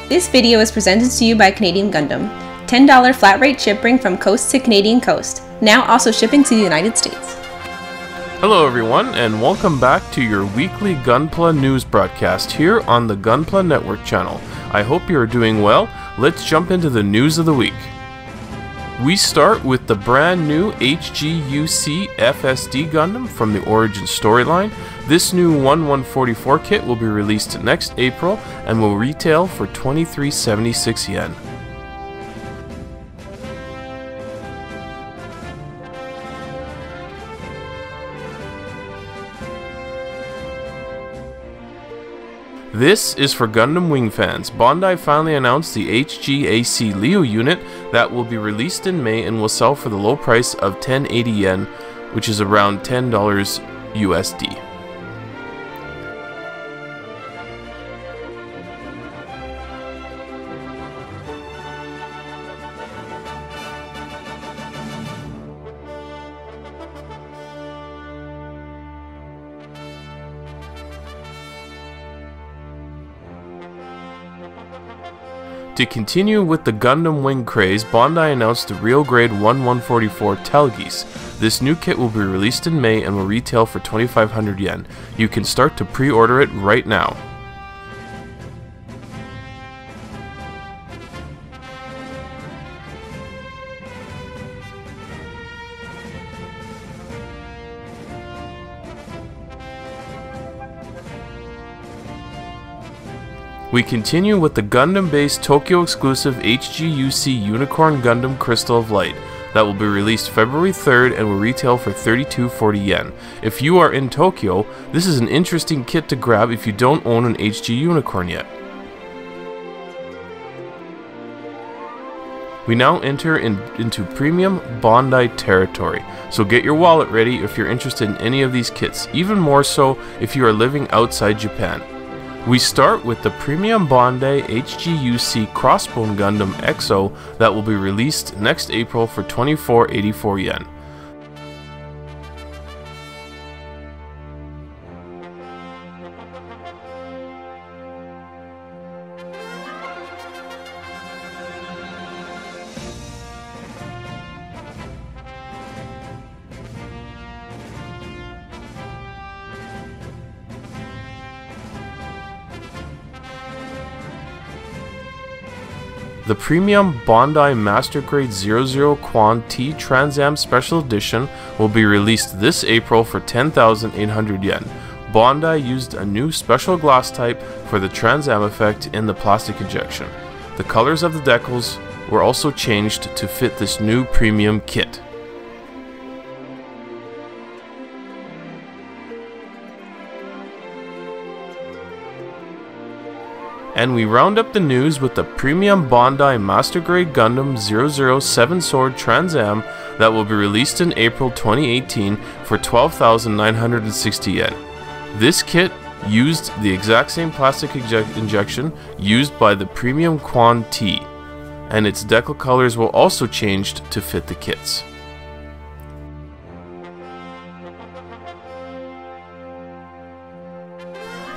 This video is presented to you by Canadian Gundam. $10 flat rate shipping from coast to Canadian coast. Now also shipping to the United States. Hello everyone, and welcome back to your weekly Gunpla news broadcast here on the Gunpla Network channel. I hope you are doing well. Let's jump into the news of the week. We start with the brand new HGUC FSD Gundam from the Origin storyline. This new 1144 kit will be released next April and will retail for 2376 yen. This is for Gundam Wing fans. Bandai finally announced the HGAC Leo unit that will be released in May and will sell for the low price of 1080 yen, which is around $10 USD. To continue with the Gundam Wing craze, Bandai announced the Real Grade 1144 Tallgeese. This new kit will be released in May and will retail for 2500 yen. You can start to pre-order it right now. We continue with the Gundam-based Tokyo-exclusive HGUC Unicorn Gundam Crystal of Light that will be released February 3rd and will retail for 3240 yen. If you are in Tokyo, this is an interesting kit to grab if you don't own an HG Unicorn yet. We now enter into premium Bandai territory, so get your wallet ready if you're interested in any of these kits, even more so if you are living outside Japan. We start with the premium Bandai HGUC Crossbone Gundam EXO that will be released next April for 2484 yen. The premium Bandai Master Grade 00 Quan T Trans Am Special Edition will be released this April for 10,800 yen. Bandai used a new special glass type for the Trans Am effect in the plastic injection. The colors of the decals were also changed to fit this new premium kit. And we round up the news with the premium Bandai Master Grade Gundam 007 Sword Trans Am that will be released in April 2018 for 12,960 yen. This kit used the exact same plastic injection used by the premium Quan T, and its decal colors were also changed to fit the kits.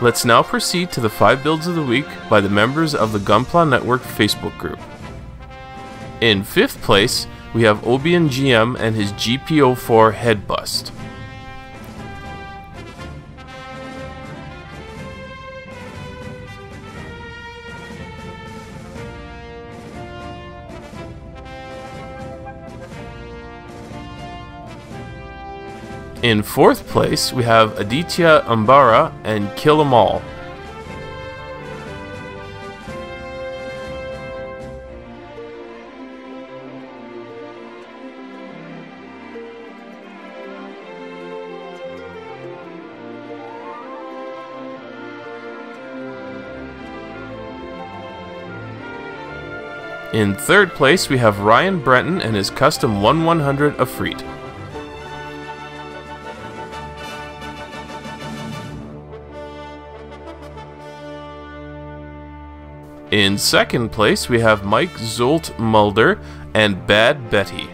Let's now proceed to the 5 builds of the week by the members of the Gunpla Network Facebook group. In 5th place, we have Obian GM and his GP04 head bust. In 4th place, we have Aditya Umbara and Kill 'Em All. In 3rd place, we have Ryan Brenton and his custom 1100 Efreet. In 2nd place, we have Mike Zoetmulder and Bad Betty.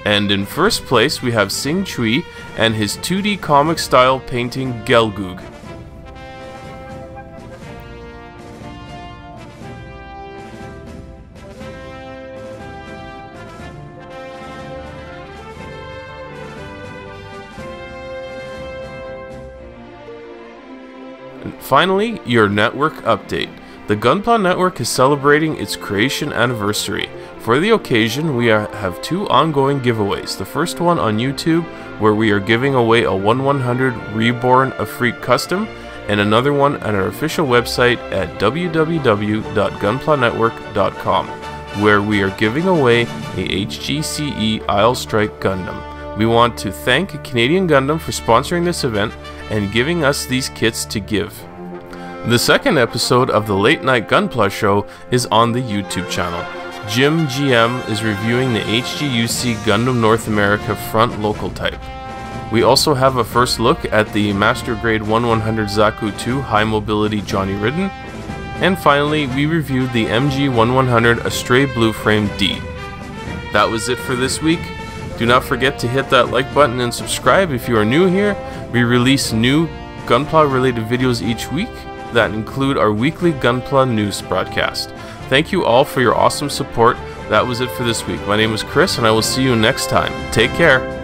And in first place, we have Chui and his 2D comic style painting Gelgoog. And finally, your network update. The Gunpla network is celebrating its creation anniversary. For the occasion, we have 2 ongoing giveaways. The first one on YouTube, where we are giving away a 1/100 Reborn Efreet custom, and another one on our official website at www.gunplanetwork.com, where we are giving away a HGCE Isle Strike Gundam. We want to thank Canadian Gundam for sponsoring this event and giving us these kits to give. The second episode of the Late Night Gunpla show is on the YouTube channel. Jim GM is reviewing the HGUC Gundam North America front local type. We also have a first look at the Master Grade 1100 Zaku 2 High Mobility Johnny Ridden. And finally, we reviewed the MG 1100 Astray Blue Frame D. That was it for this week. Do not forget to hit that like button and subscribe if you are new here. We release new Gunpla related videos each week that include our weekly Gunpla news broadcast. Thank you all for your awesome support. That was it for this week. My name is Kris, and I will see you next time. Take care.